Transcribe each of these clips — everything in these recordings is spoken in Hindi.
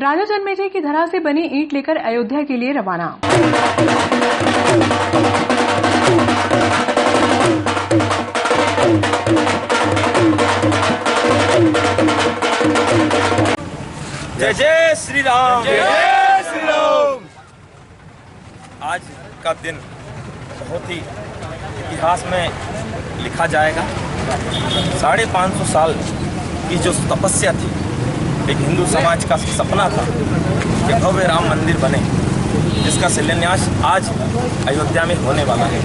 राजा जन्मेजय की धरा से बनी ईंट लेकर अयोध्या के लिए रवाना। जय जय श्री राम, जय जय श्री राम। आज का दिन बहुत ही इतिहास में लिखा जाएगा। 550 साल की जो तपस्या थी, एक हिंदू समाज का सपना था कि भव्य राम मंदिर बने, जिसका शिलान्यास आज अयोध्या में होने वाला है।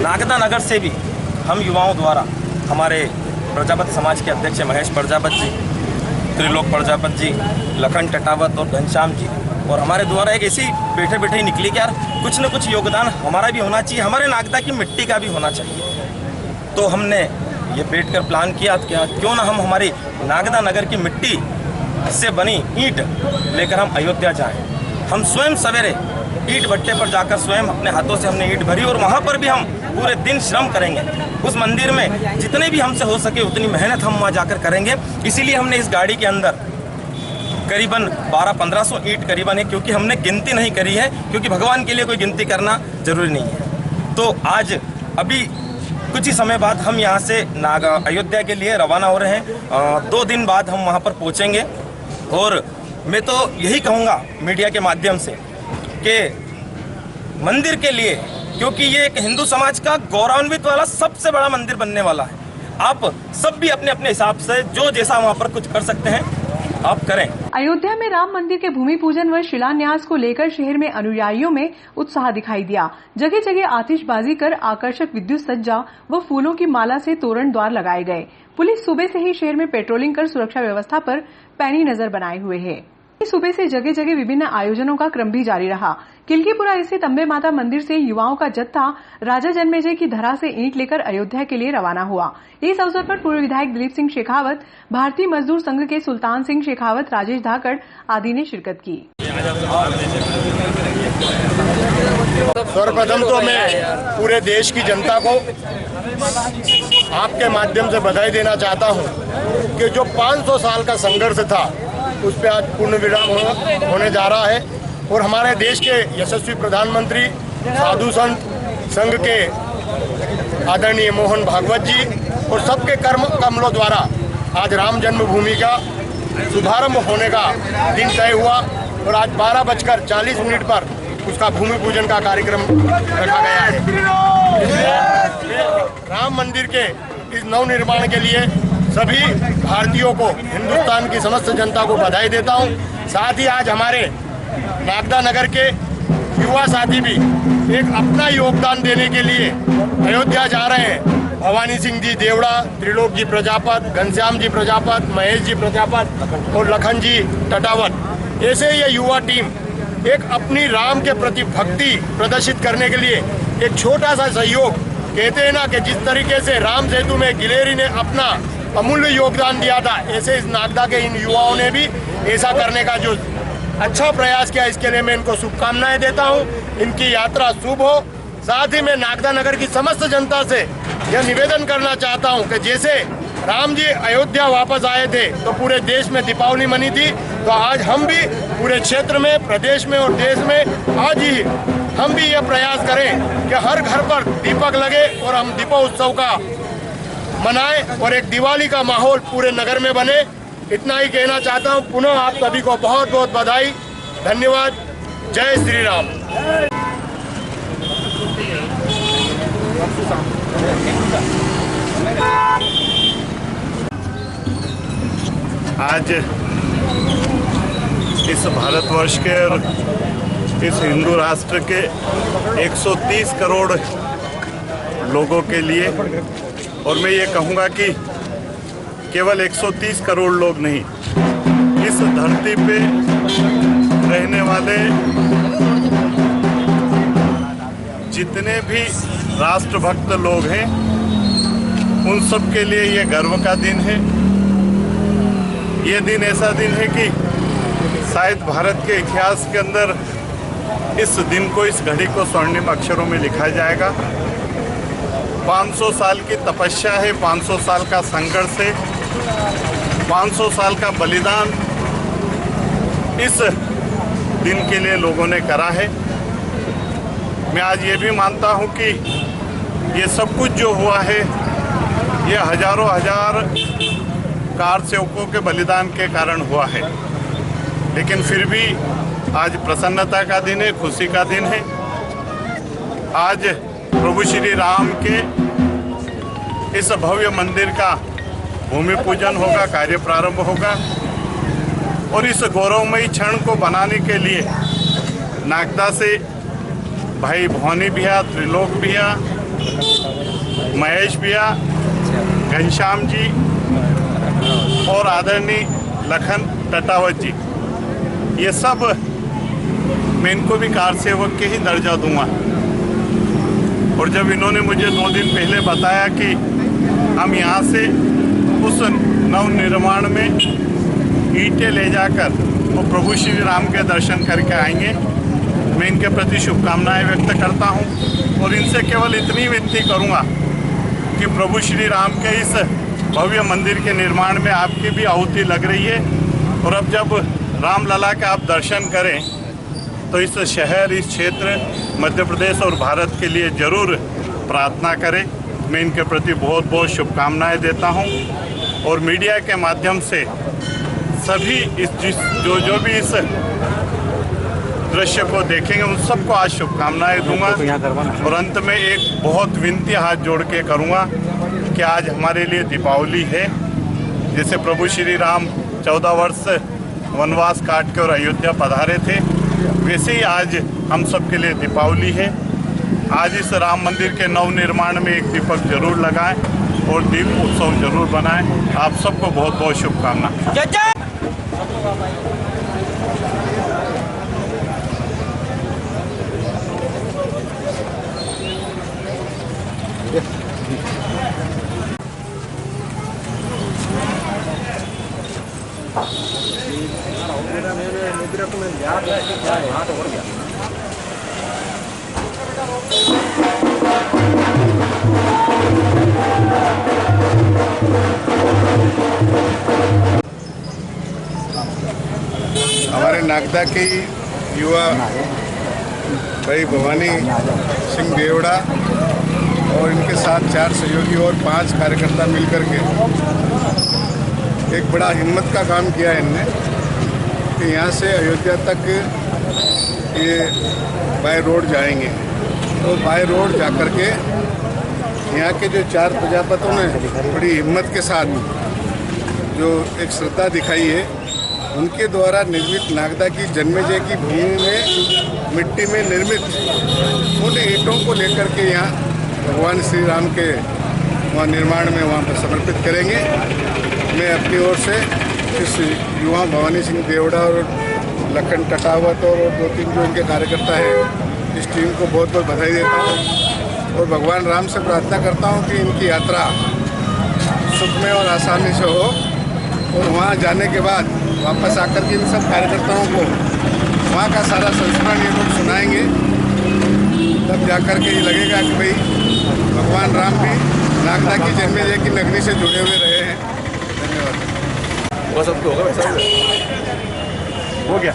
नागदा नगर से भी हम युवाओं द्वारा हमारे प्रजापति समाज के अध्यक्ष महेश प्रजापति जी, त्रिलोक प्रजापति जी, लखन टटावत और घनश्याम जी और हमारे द्वारा एक ऐसी बैठे बैठे ही निकली कि यार कुछ न कुछ योगदान हमारा भी होना चाहिए, हमारे नागदा की मिट्टी का भी होना चाहिए। तो हमने ये बैठकर प्लान किया कि क्यों ना हम हमारी नागदा नगर की मिट्टी से बनी ईंट लेकर हम अयोध्या जाएं। हम स्वयं सवेरे ईंट भट्टे पर जाकर स्वयं अपने हाथों से हमने ईंट भरी और वहाँ पर भी हम पूरे दिन श्रम करेंगे। उस मंदिर में जितने भी हमसे हो सके उतनी मेहनत हम वहाँ जाकर करेंगे। इसीलिए हमने इस गाड़ी के अंदर करीबन 1200-1500 ईंट करीबन है, क्योंकि हमने गिनती नहीं करी है, क्योंकि भगवान के लिए कोई गिनती करना जरूरी नहीं है। तो आज अभी कुछ ही समय बाद हम यहाँ से अयोध्या के लिए रवाना हो रहे हैं। 2 दिन बाद हम वहाँ पर पहुँचेंगे। और मैं तो यही कहूँगा मीडिया के माध्यम से कि मंदिर के लिए, क्योंकि ये एक हिंदू समाज का गौरवान्वित वाला सबसे बड़ा मंदिर बनने वाला है, आप सब भी अपने अपने हिसाब से जो जैसा वहाँ पर कुछ कर सकते हैं आप करें। अयोध्या में राम मंदिर के भूमि पूजन व शिलान्यास को लेकर शहर में अनुयायियों में उत्साह दिखाई दिया। जगह जगह आतिशबाजी कर आकर्षक विद्युत सज्जा व फूलों की माला से तोरण द्वार लगाए गए। पुलिस सुबह से ही शहर में पेट्रोलिंग कर सुरक्षा व्यवस्था पर पैनी नजर बनाए हुए है। सुबह से जगह जगह विभिन्न आयोजनों का क्रम भी जारी रहा। किलकीपुरा स्थित अम्बे माता मंदिर से युवाओं का जत्था राजा जन्मेजय की धरा से ईंट लेकर अयोध्या के लिए रवाना हुआ। इस अवसर पर पूर्व विधायक दिलीप सिंह शेखावत, भारतीय मजदूर संघ के सुल्तान सिंह शेखावत, राजेश धाकड़ आदि ने शिरकत की। सर्वप्रथम तो मैं पूरे देश की जनता को आपके माध्यम से बधाई देना चाहता हूं कि जो 500 साल का संघर्ष था उस पर आज पूर्ण विराम होने जा रहा है। और हमारे देश के यशस्वी प्रधानमंत्री साधु संत संघ के आदरणीय मोहन भागवत जी और सबके कमलों द्वारा आज राम जन्मभूमि का शुभारंभ होने का दिन तय हुआ और आज 12:40 पर उसका भूमि पूजन का कार्यक्रम रखा गया है। राम मंदिर के इस नवनिर्माण के लिए सभी भारतीयों को, हिंदुस्तान की समस्त जनता को बधाई देता हूं। साथ ही आज हमारे नागदा नगर के युवा साथी भी एक अपना योगदान देने के लिए अयोध्या जा रहे हैं। भवानी सिंह जी देवड़ा, त्रिलोक जी प्रजापत, घनश्याम जी प्रजापत, महेश जी प्रजापत और लखन जी टटावत, ऐसे ये युवा टीम एक अपनी राम के प्रति भक्ति प्रदर्शित करने के लिए एक छोटा सा सहयोग, कहते हैं ना कि जिस तरीके से राम सेतु में गिलेरी ने अपना अमूल्य योगदान दिया था, ऐसे इस नागदा के इन युवाओं ने भी ऐसा करने का जो अच्छा प्रयास किया, इसके लिए मैं इनको शुभकामनाएं देता हूं। इनकी यात्रा शुभ हो। साथ ही मैं नागदा नगर की समस्त जनता से यह निवेदन करना चाहता हूं कि जैसे राम जी अयोध्या वापस आए थे तो पूरे देश में दीपावली मनी थी, तो आज हम भी पूरे क्षेत्र में, प्रदेश में और देश में आज ही हम भी यह प्रयास करें कि हर घर पर दीपक लगे और हम दीपोत्सव का मनाएं और एक दिवाली का माहौल पूरे नगर में बने। इतना ही कहना चाहता हूं। पुनः आप सभी को बहुत बहुत बधाई, धन्यवाद। जय श्री राम। आज इस भारतवर्ष के और इस हिंदू राष्ट्र के 130 करोड़ लोगों के लिए, और मैं ये कहूँगा कि केवल 130 करोड़ लोग नहीं, इस धरती पे रहने वाले जितने भी राष्ट्रभक्त लोग हैं उन सब के लिए ये गर्व का दिन है। ये दिन ऐसा दिन है कि शायद भारत के इतिहास के अंदर इस दिन को, इस घड़ी को स्वर्णिम अक्षरों में लिखा जाएगा। 500 साल की तपस्या है, 500 साल का संघर्ष है, 500 साल का बलिदान इस दिन के लिए लोगों ने करा है। मैं आज ये भी मानता हूँ कि ये सब कुछ जो हुआ है ये हजारों हजार कार सेवकों के बलिदान के कारण हुआ है, लेकिन फिर भी आज प्रसन्नता का दिन है, खुशी का दिन है। आज प्रभु श्री राम के इस भव्य मंदिर का भूमि पूजन होगा, कार्य प्रारंभ होगा और इस गौरवमयी क्षण को बनाने के लिए नागदा से भाई भवानी भैया, त्रिलोक भैया, महेश भैया, घनश्याम जी और आदरणीय लखन टटावत जी, ये सब मैं इनको भी कार सेवक के ही दर्जा दूंगा। और जब इन्होंने मुझे 2 दिन पहले बताया कि हम यहाँ से उस नवनिर्माण में ईंटें ले जाकर और प्रभु श्री राम के दर्शन करके आएंगे, मैं इनके प्रति शुभकामनाएं व्यक्त करता हूँ और इनसे केवल इतनी विनती करूँगा कि प्रभु श्री राम के इस भव्य मंदिर के निर्माण में आपकी भी आहुति लग रही है और अब जब रामलला का आप दर्शन करें तो इस शहर, इस क्षेत्र, मध्य प्रदेश और भारत के लिए ज़रूर प्रार्थना करें। मैं इनके प्रति बहुत बहुत शुभकामनाएं देता हूं और मीडिया के माध्यम से सभी जो भी इस दृश्य को देखेंगे उन सबको आज शुभकामनाएं दूंगा। और अंत में एक बहुत विनती हाथ जोड़ के करूँगा कि आज हमारे लिए दीपावली है। जैसे प्रभु श्री राम 14 वर्ष वनवास काट के और अयोध्या पधारे थे, वैसे ही आज हम सब के लिए दीपावली है। आज इस राम मंदिर के नवनिर्माण में एक दीपक जरूर लगाएं और दीप उत्सव जरूर बनाएं। आप सबको बहुत बहुत शुभकामनाएं। हमारे नागदा के युवा भाई भवानी सिंह देवड़ा और इनके साथ 4 सहयोगी और 5 कार्यकर्ता मिलकर के एक बड़ा हिम्मत का काम किया है इनने कि यहाँ से अयोध्या तक ये बाय रोड जाएंगे। तो बाय रोड जाकर के यहाँ के जो 4 प्रजापतियों ने बड़ी हिम्मत के साथ जो एक श्रद्धा दिखाई है, उनके द्वारा निर्मित नागदा की जन्मेजय की भूमि में मिट्टी में निर्मित उन ईंटों को लेकर के यहाँ भगवान श्री राम के वहाँ निर्माण में वहाँ पर समर्पित करेंगे। मैं अपनी ओर से इस युवा भवानी सिंह देवड़ा और लखन टटावत और 2-3 जो इनके कार्यकर्ता हैं, इस टीम को बहुत बहुत बधाई देता हूँ और भगवान राम से प्रार्थना करता हूँ कि इनकी यात्रा सुखमय और आसानी से हो और वहाँ जाने के बाद वापस आकर के इन सब कार्यकर्ताओं को वहाँ का सारा संस्मरण ये लोग सुनाएंगे। तब जाकर के ये लगेगा कि भाई भगवान राम भी नागदा की जन्मेजय की नगरी से जुड़े हुए रहे हैं। धन्यवाद। बस अब तो होगा, हो गया।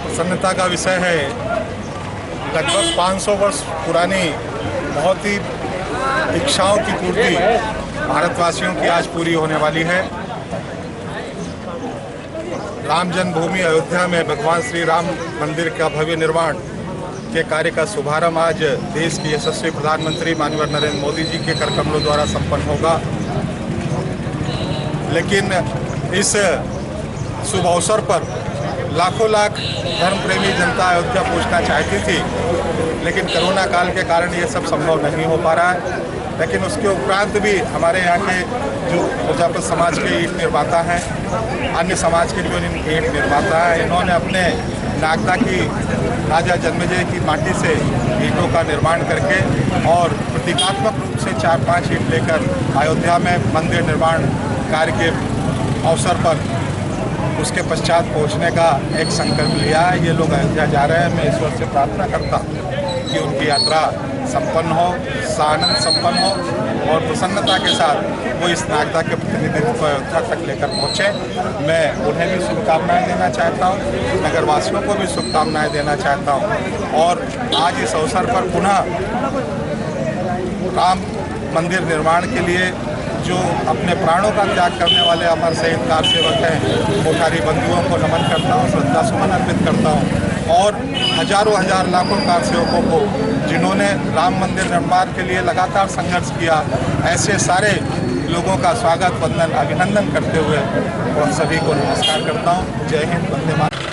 प्रसन्नता का विषय है। लगभग 500 वर्ष पुरानी बहुत ही इच्छाओं की पूर्ति भारतवासियों की आज पूरी होने वाली है। राम जन्मभूमि अयोध्या में भगवान श्री राम मंदिर का भव्य निर्माण के कार्य का शुभारंभ आज देश के यशस्वी प्रधानमंत्री माननीय नरेंद्र मोदी जी के कर कमलों द्वारा संपन्न होगा। लेकिन इस शुभ अवसर पर लाखों लाख धर्म प्रेमी जनता अयोध्या पहुंचना चाहती थी, लेकिन कोरोना काल के कारण ये सब संभव नहीं हो पा रहा है। लेकिन उसके उपरांत भी हमारे यहाँ के जो प्रजापति समाज के ईंट निर्माता हैं, अन्य समाज के जो ईंट निर्माता हैं, इन्होंने अपने नागदा की राजा जन्मेजय की माटी से ईंटों का निर्माण करके और प्रतीकात्मक रूप से 4-5 ईंट लेकर अयोध्या में मंदिर निर्माण कार्य के अवसर पर उसके पश्चात पहुंचने का एक संकल्प लिया है। ये लोग अयोध्या जा रहे हैं। मैं ईश्वर से प्रार्थना करता हूँ कि उनकी यात्रा संपन्न हो, सानंद संपन्न हो और प्रसन्नता के साथ वो इस नागदा के प्रतिनिधित्व को अयोध्या तक लेकर पहुँचे। मैं उन्हें भी शुभकामनाएं देना चाहता हूँ, नगरवासियों को भी शुभकामनाएं देना चाहता हूँ। और आज इस अवसर पर पुनः राम मंदिर निर्माण के लिए जो अपने प्राणों का त्याग करने वाले अमर शहीद कार सेवक हैं, कोठारी बंधुओं को नमन करता हूँ, श्रद्धा सुमन अर्पित करता हूँ। और हजारों हजार लाखों कार सेवकों को जिन्होंने राम मंदिर निर्माण के लिए लगातार संघर्ष किया, ऐसे सारे लोगों का स्वागत, वंदन, अभिनंदन करते हुए और सभी को नमस्कार करता हूँ। जय हिंद, वंदे मातरम।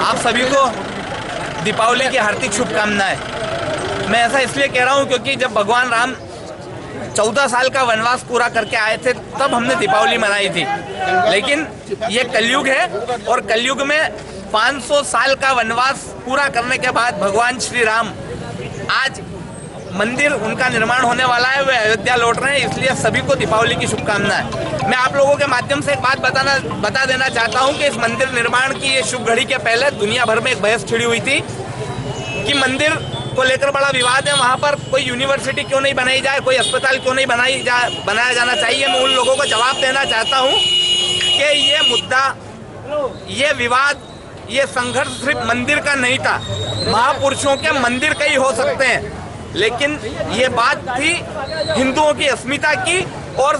आप सभी को दीपावली की हार्दिक शुभकामनाएं। मैं ऐसा इसलिए कह रहा हूं क्योंकि जब भगवान राम 14 साल का वनवास पूरा करके आए थे तब हमने दीपावली मनाई थी, लेकिन ये कलयुग है और कलयुग में 500 साल का वनवास पूरा करने के बाद भगवान श्री राम आज मंदिर उनका निर्माण होने वाला है, वे अयोध्या लौट रहे हैं, इसलिए सभी को दीपावली की शुभकामनाएं। मैं आप लोगों के माध्यम से एक बात बता देना चाहता हूं कि इस मंदिर निर्माण की ये शुभ घड़ी के पहले दुनिया भर में एक बहस छिड़ी हुई थी कि मंदिर को लेकर बड़ा विवाद है, वहां पर कोई यूनिवर्सिटी क्यों नहीं बनाई जाए, कोई अस्पताल क्यों नहीं बनाया जाना चाहिए। मैं उन लोगों को जवाब देना चाहता हूँ कि ये मुद्दा, ये विवाद, ये संघर्ष सिर्फ मंदिर का नहीं था, महापुरुषों के मंदिर का ही हो सकते हैं, लेकिन ये बात थी हिंदुओं की अस्मिता की और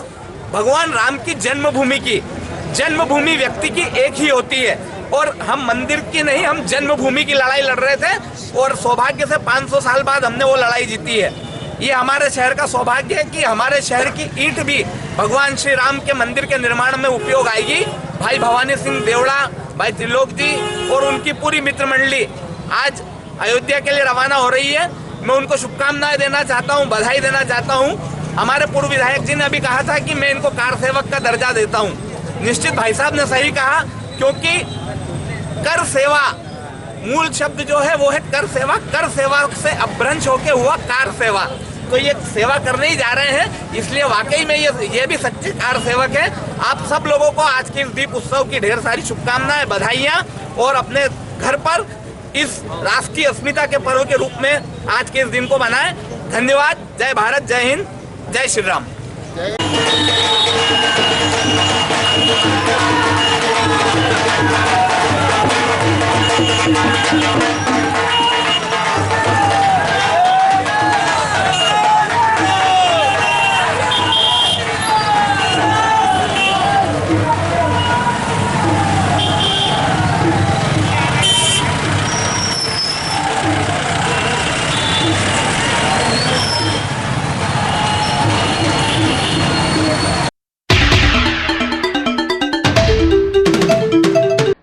भगवान राम की जन्मभूमि की। जन्मभूमि व्यक्ति की एक ही होती है और हम मंदिर की नहीं, हम जन्मभूमि की लड़ाई लड़ रहे थे और सौभाग्य से 500 साल बाद हमने वो लड़ाई जीती है। ये हमारे शहर का सौभाग्य है कि हमारे शहर की ईंट भी भगवान श्री राम के मंदिर के निर्माण में उपयोग आएगी। भाई भवानी सिंह देवड़ा, भाई त्रिलोक जी और उनकी पूरी मित्र मंडली आज अयोध्या के लिए रवाना हो रही है। मैं उनको शुभकामनाएं देना चाहता हूं, बधाई देना चाहता हूं। हमारे पूर्व विधायक जी ने अभी कहा था कि मैं इनको कार सेवक का दर्जा देता हूं। निश्चित भाई साहब ने सही कहा, क्योंकि कर सेवा मूल शब्द जो है वो है कर सेवा। कर सेवा से अपभ्रंश होके हुआ कार सेवा, तो ये सेवा करने ही जा रहे हैं, इसलिए वाकई में ये भी सच्चे कार सेवक है। आप सब लोगों को आज के इस दीप उत्सव की ढेर सारी शुभकामनाएं, बधाइयां और अपने घर पर इस राष्ट्रीय अस्मिता के पर्व के रूप में आज के इस दिन को मनाएं। धन्यवाद। जय भारत, जय हिंद, जय श्री राम।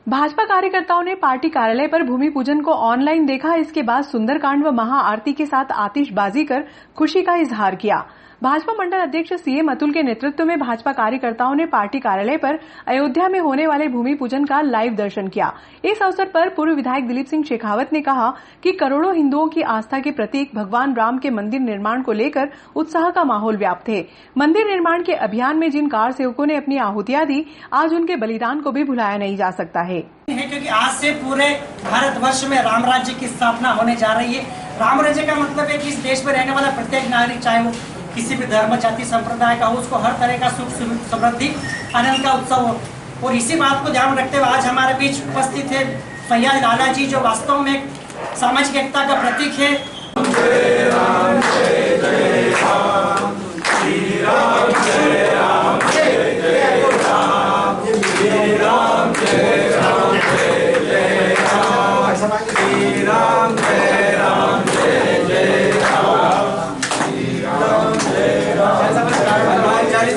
भाजपा कार्यकर्ताओं ने पार्टी कार्यालय पर भूमि पूजन को ऑनलाइन देखा। इसके बाद सुंदरकांड व महाआरती के साथ आतिशबाजी कर खुशी का इजहार किया। भाजपा मंडल अध्यक्ष सीएम अतुल के नेतृत्व में भाजपा कार्यकर्ताओं ने पार्टी कार्यालय पर अयोध्या में होने वाले भूमि पूजन का लाइव दर्शन किया। इस अवसर पर पूर्व विधायक दिलीप सिंह शेखावत ने कहा कि करोड़ों हिंदुओं की आस्था के प्रतीक भगवान राम के मंदिर निर्माण को लेकर उत्साह का माहौल व्याप्त है। मंदिर निर्माण के अभियान में जिन कार सेवकों ने अपनी आहुतियां दी, आज उनके बलिदान को भी भुलाया नहीं जा सकता है। क्योंकि आज से पूरे भारतवर्ष में राम राज्य की स्थापना होने जा रही है। राम राज्य का मतलब है कि इस देश में रहने वाला प्रत्येक नागरिक, चाहे वो किसी भी धर्म, जाति, संप्रदाय का हो, उसको हर तरह का सुख समृद्धि आनंद का उत्सव हो। और इसी बात को ध्यान रखते हुए आज हमारे बीच उपस्थित है फैयाज लाला जी, जो वास्तव में सामाजिक एकता का प्रतीक है। जय राम जय जय राम, श्री राम जय राम जय जय राम, श्री राम जय राम जय जय राम, श्री राम जय राम जय जय राम, श्री राम जय राम।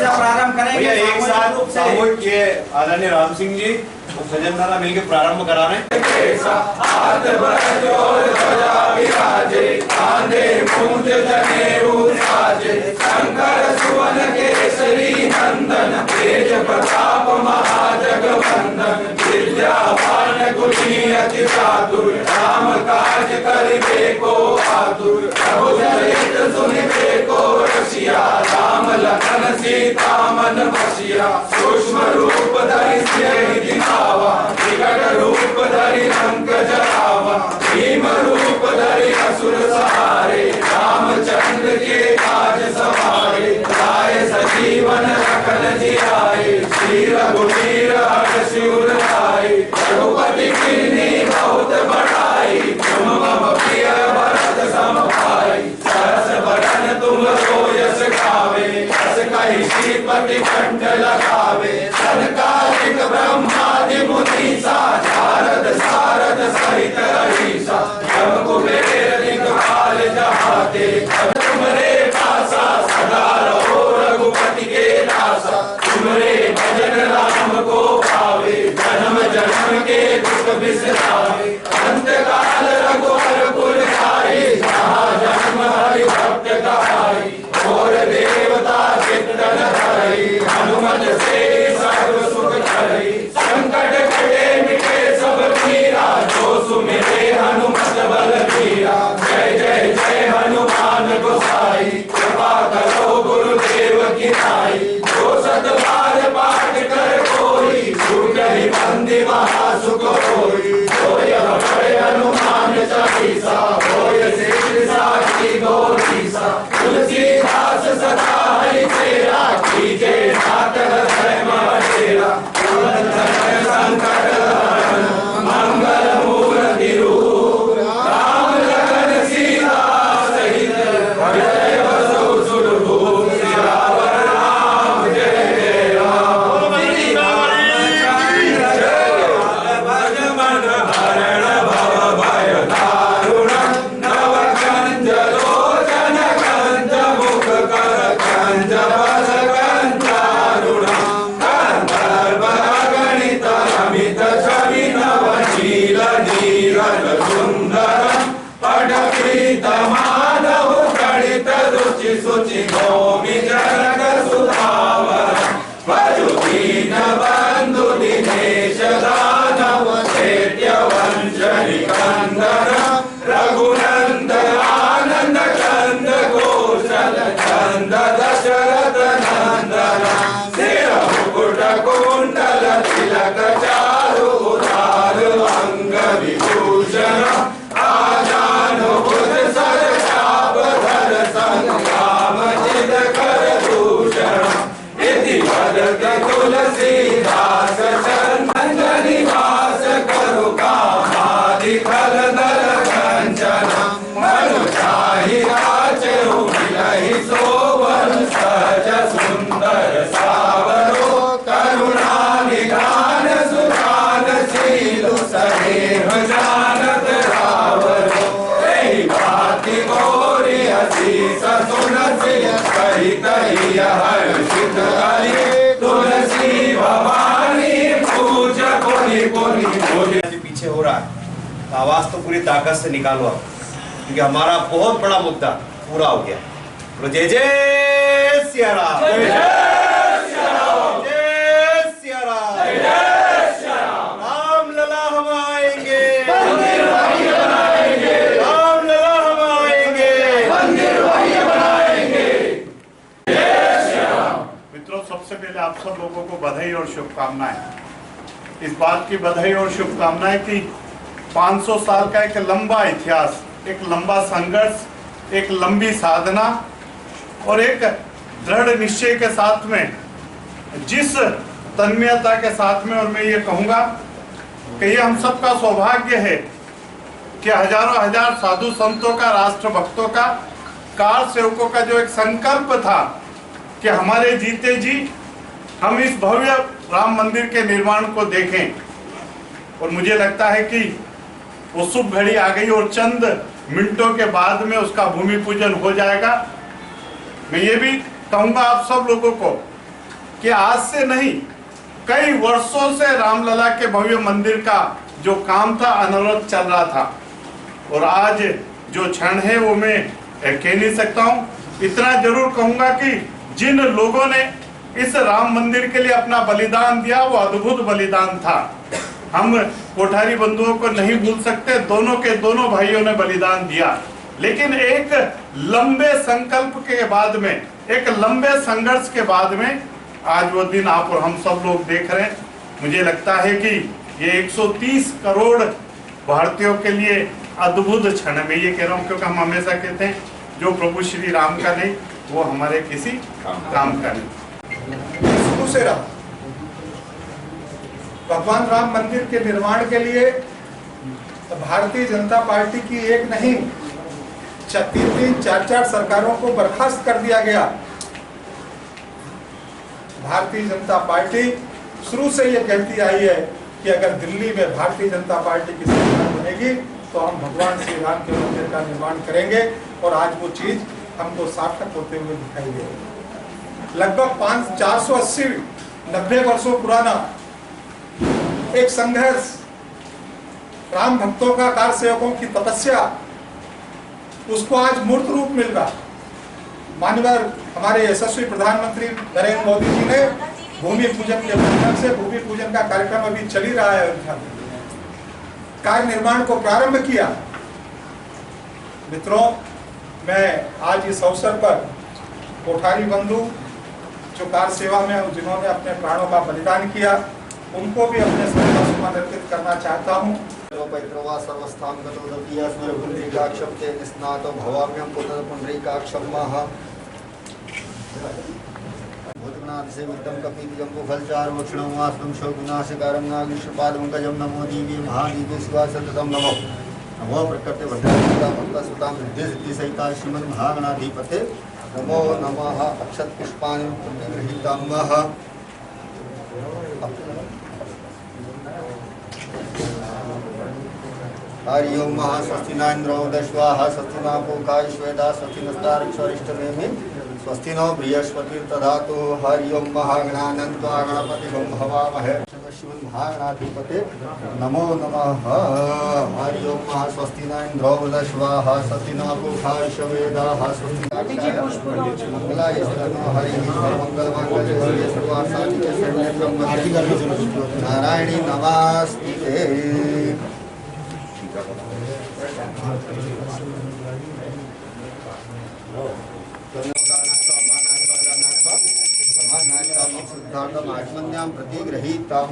प्रारंभ करेंगे एक साथ सामूहिक ये आदरणीय राम सिंह जी सज्जन द्वारा मिलकर प्रारंभ करा रहे हैं। शंकर सुवन केसरी नंदन, तेज प्रताप महाजगवंदन, विद्यावान गुणी अति चातुर, राम काज करिबे को आतुर, प्रभु चरित सुनिबे को रसिया, राम लखन सीता मन बसिया, सूक्ष्म रूप धरि सियहि दिखावा, विकट रूप धरि लंक जरावा, भीम रूप धरि असुर सहारे, रामचंद्र के काज सवारे, लाए सजीवन लखन जियाए, श्री रघुवीर हर्ष उर लाए, रघुपति कीन्ही बहुत बड़ाई, तुम मम प्रिय भरत सम भाई, सरस बरन तुम यश गावे, अस कहि श्रीपति कंठ लगावे, सनकादिक ब्रह्मादि मुनीसा, नारद सारद सहित रहीसा, यम कुबेर दिक्पाल जहाते, तुमरे पासा सदा रहो रघुपति के दासा, तुमरे भजन राम को पावे, जन्म जन्म के दुख बिसरावे, अंत काल रघुवर खाई, जहाँ जन्म हरि भक्त कहाई, और देवता चित्तन धरई, हनुमत से सर्व सुख करई, संकट कटे मिटे सब पीरा, जो सुमिरे हनुमत बल बीरा, जय जय जय हनुमान गोसाई, कृपा करो गुरुदेव की नाई, जो सत बार पाठ कर कोई, छूटहि बंदी महा सुख होई, जो यह पढ़े हनुमान चालीसा, होय सिद्धि साखी गौरीसा, तुलसीदास सदा हरि तेरा, कीजे नाथ हृदय महडेरा, संकट हरण मंगल मूर्ति रूप, राम लखन सीता सहित हृदय बसहु सुरभूप, सियावर राम जय जय राम, श्री रामचंद्र जय, भज मन हरण भव भय दारुण, नव कंज लोचन कंज मुख कर कंज बस कंजारुण, गंधर्व गणित अमित छवि नव नील नीरज सुंदर, पट प्रीत माधव गणित रुचि सुचि भौमि जनक सुधावर, भजु दीन बंधु दिनेश दानव, चैत्य वंश निकंदन, रघुनंद आनंद कंद कौशल चंद दशरथ नंदन, सिर मुकुट कुंडल तिलक चारु उधार, अंग विभूषण आजान भुज सर चाप धर, संग्राम जित कर दूषण, इति वदत तुलसीदास चंदन निवास, करु कामादि खल दल कंचन, मनु चाहि राचहु मिलहि सोवन, सहज सुंदर सावरो, करुणा निधान सुधान शील, सनेह जानत रावरो, एहि भांति मोरि असीस सुनसि, कहि कहि हर्षित हरि, तुलसी भवानी पूज पुनि पुनि पुनि। पीछे हो रहा है, आवाज तो पूरी ताकत से निकालो आप, क्योंकि हमारा बहुत बड़ा मुद्दा पूरा हो गया। तो जय जय सिया राम, जय सिया राम, जय सिया राम, जय सिया राम, राम लला हम आएंगे, मंदिर वही बनाएंगे, राम लला हम आएंगे, मंदिर वही बनाएंगे, जय सिया राम। मित्रों, सबसे पहले आप सब लोगों को बधाई और शुभकामनाएं। इस बात की बधाई और शुभकामनाएं कि 500 साल का एक लंबा इतिहास, एक लंबा संघर्ष, एक लंबी साधना और एक दृढ़ निश्चय के साथ में, जिस तन्मयता के साथ में, और मैं ये कहूँगा कि ये हम सबका सौभाग्य है कि हजारों हजार साधु संतों का, राष्ट्र भक्तों का, कार सेवकों का जो एक संकल्प था कि हमारे जीते जी हम इस भव्य राम मंदिर के निर्माण को देखें, और मुझे लगता है कि वो शुभ घड़ी आ गई और चंद मिनटों के बाद में उसका भूमि पूजन हो जाएगा। मैं ये भी कहूँगा आप सब लोगों को कि आज से नहीं, कई वर्षों से रामलला के भव्य मंदिर का जो काम था अनवरत चल रहा था, और आज जो क्षण है वो मैं कह नहीं सकता हूँ। इतना जरूर कहूँगा कि जिन लोगों ने इस राम मंदिर के लिए अपना बलिदान दिया वो अद्भुत बलिदान था। हम कोठारी बंधुओं को नहीं भूल सकते, दोनों के दोनों भाइयों ने बलिदान दिया, लेकिन एक लंबे संकल्प के बाद में, एक लंबे संघर्ष के बाद में आज वो दिन आप और हम सब लोग देख रहे हैं। मुझे लगता है कि ये 130 करोड़ भारतीयों के लिए अद्भुत क्षण है। मैं ये कह रहा हूँ क्योंकि हम हमेशा कहते हैं जो प्रभु श्री राम का नहीं वो हमारे किसी काम का नहीं। शुरू से रहा भगवान राम मंदिर के निर्माण के लिए भारतीय जनता पार्टी की एक नहीं 3 4 सरकारों को बर्खास्त कर दिया गया। भारतीय जनता पार्टी शुरू से ये कहती आई है कि अगर दिल्ली में भारतीय जनता पार्टी की सरकार बनेगी तो हम भगवान श्री राम के मंदिर का निर्माण करेंगे और आज वो चीज हमको सार्थक होते हुए दिखाई दे रही। लगभग 480-90 वर्षों पुराना एक संघर्ष, राम भक्तों का, कार सेवकों की तपस्या, उसको आज मूर्त रूप मिल रहा। माननीय हमारे यशस्वी प्रधानमंत्री नरेंद्र मोदी जी ने भूमि पूजन के माध्यम से भूमि पूजन का कार्यक्रम अभी चल ही रहा है, कार्य निर्माण को प्रारंभ किया। मित्रों, मैं आज इस अवसर पर कोठारी बंधु जो कार सेवा में जिन्होंने अपने प्राणों का बलिदान किया उनको भी अपने श्रद्धासुमन अर्पित करना चाहता हूँ। सर्वस्थान पुंडरीकाक्षम के निस्नातो भवाम्यं पुनः पुंडरीकाक्षम भूतगणादिसेवितं कपिजम्बुफलचारुक्षणं वास्तुं शोकविनाशकारं नागेश्वरपादपङ्कजं नमो दिव्ये महादिव्ये शिवा सततं नमो नमो प्रकृते भद्रासुतां सिद्धिसहिता श्रीमन्महागणाधिपते नमो नमः। अक्षतपुष्पाणि गृहीतां हरि ओम स्वस्ति न इंद्रो दश्वाहा स्वस्ति न पूषा विश्वेदा स्वस्ति नस्तारक्षरिष्टनेमि स्वस्ति नो बृहस्पति दधातु। हरि ओम महागणानन्त्वा गणपतिं भवामहे श्रीमन्महागणाधिपते नमो नमः। हरि ओम स्वस्ति न इंद्रो दश्वाहा स्वस्ति न पूषा विश्वेदा स्वस्ति मंगलाय स्तनो हरि मंगलमंगले सर्वासादिके शरण्यं नारायणी नमस्ते। आत्मन्यां प्रतिगृहीतां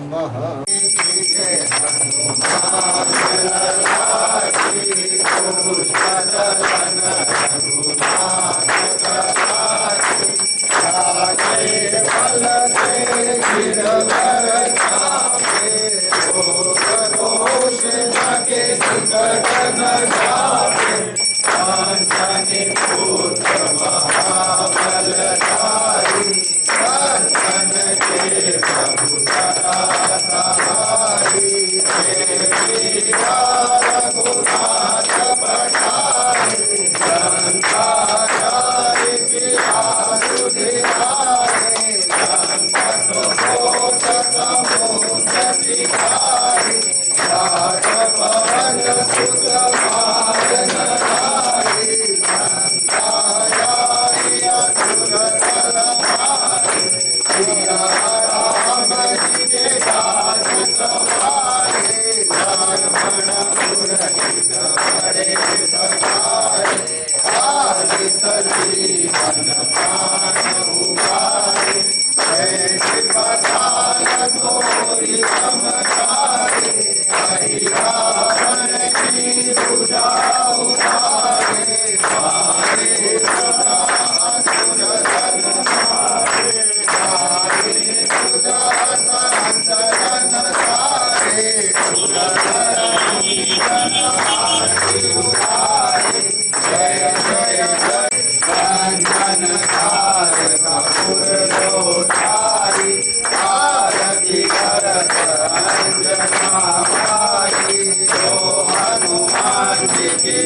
हनुमान जी की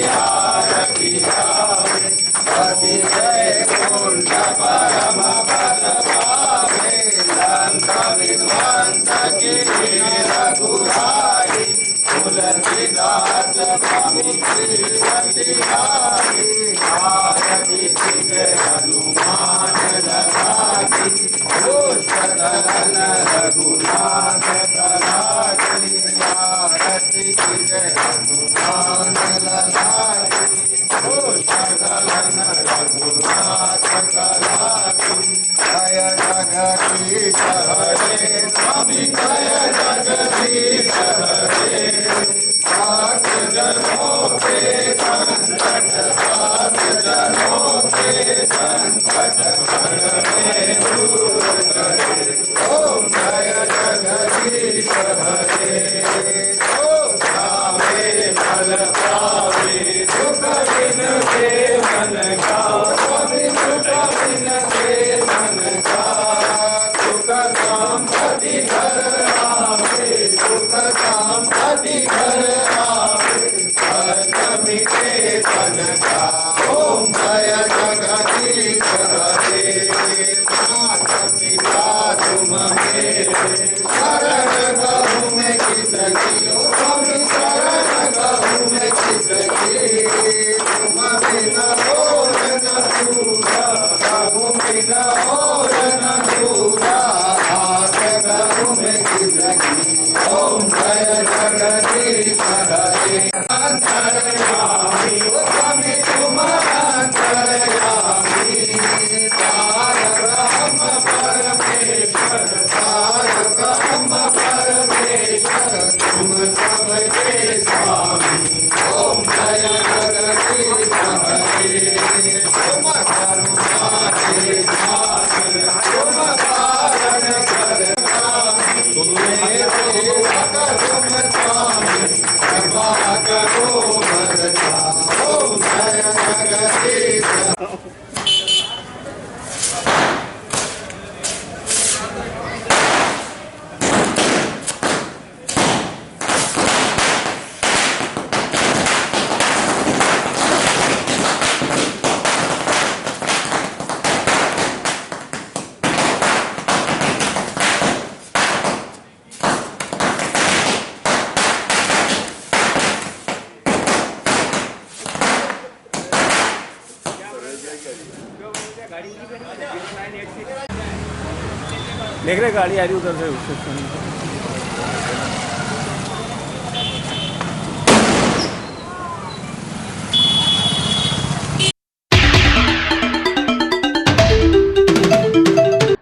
देख रहे गाड़ी आ रही उधर से उससे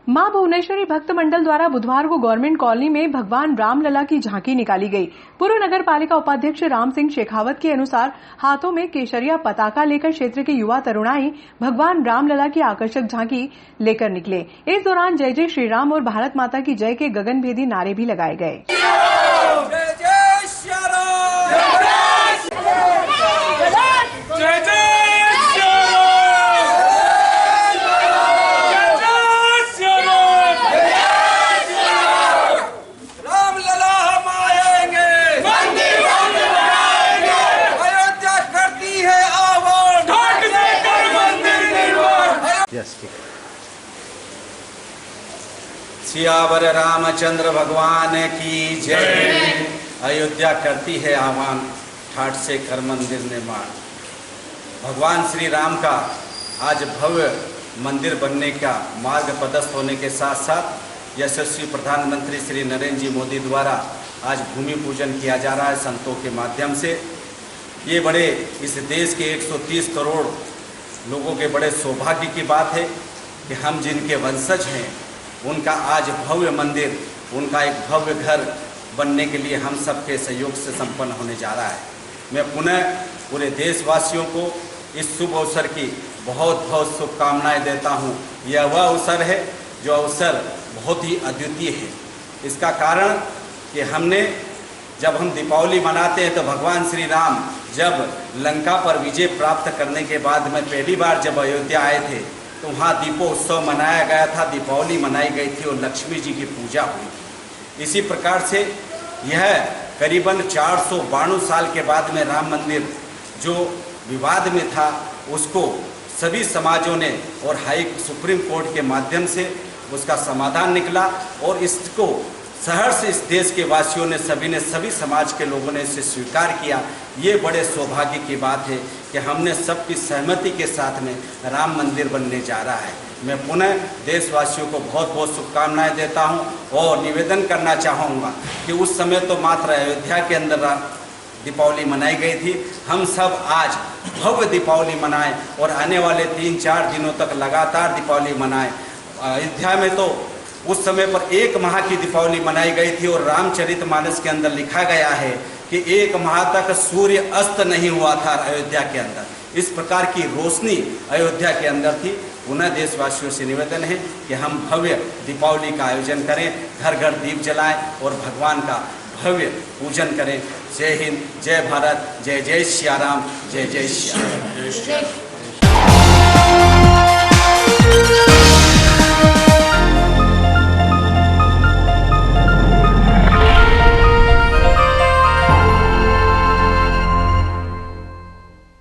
मां भुवनेश्वरी भक्त मंडल द्वारा बुधवार को गवर्नमेंट कॉलोनी में भगवान रामलला की झांकी निकाली गई। पूर्व नगर पालिका उपाध्यक्ष राम सिंह शेखावत के अनुसार हाथों में केसरिया पताका लेकर क्षेत्र के युवा तरुणाई भगवान रामलला की आकर्षक झांकी लेकर निकले। इस दौरान जय जय श्री राम और भारत माता की जय के गगनभेदी नारे भी लगाए गए। सियावर रामचंद्र भगवान की जय। अयोध्या करती है आह्वान, ठाठ से कर मंदिर निर्माण। भगवान श्री राम का आज भव्य मंदिर बनने का मार्ग प्रशस्त होने के साथ साथ यशस्वी प्रधानमंत्री श्री नरेंद्र जी मोदी द्वारा आज भूमि पूजन किया जा रहा है संतों के माध्यम से। ये बड़े इस देश के 130 करोड़ लोगों के बड़े सौभाग्य की बात है कि हम जिनके वंशज हैं उनका आज भव्य मंदिर, उनका एक भव्य घर बनने के लिए हम सबके सहयोग से संपन्न होने जा रहा है। मैं पुनः पूरे देशवासियों को इस शुभ अवसर की बहुत बहुत शुभकामनाएं देता हूं। यह वह अवसर है जो अवसर बहुत ही अद्वितीय है। इसका कारण कि हमने जब हम दीपावली मनाते हैं तो भगवान श्री राम जब लंका पर विजय प्राप्त करने के बाद में पहली बार जब अयोध्या आए थे तो वहाँ दीपोत्सव मनाया गया था, दीपावली मनाई गई थी और लक्ष्मी जी की पूजा हुई। इसी प्रकार से यह करीबन 492 साल के बाद में राम मंदिर जो विवाद में था उसको सभी समाजों ने और सुप्रीम कोर्ट के माध्यम से उसका समाधान निकला और इसको सहर्ष इस देश के वासियों ने सभी समाज के लोगों ने इसे स्वीकार किया। ये बड़े सौभाग्य की बात है कि हमने सबकी सहमति के साथ में राम मंदिर बनने जा रहा है। मैं पुनः देशवासियों को बहुत बहुत शुभकामनाएं देता हूं और निवेदन करना चाहूँगा कि उस समय तो मात्र अयोध्या के अंदर दीपावली मनाई गई थी। हम सब आज भव्य दीपावली मनाएं और आने वाले 3-4 दिनों तक लगातार दीपावली मनाएं। अयोध्या में तो उस समय पर 1 माह की दीपावली मनाई गई थी और रामचरितमानस के अंदर लिखा गया है कि 1 माह तक सूर्य अस्त नहीं हुआ था अयोध्या के अंदर। इस प्रकार की रोशनी अयोध्या के अंदर थी। पुनः देशवासियों से निवेदन है कि हम भव्य दीपावली का आयोजन करें, घर घर दीप जलाएं और भगवान का भव्य पूजन करें। जय हिंद, जय भारत, जय जय श्री राम, जय जय श्री राम।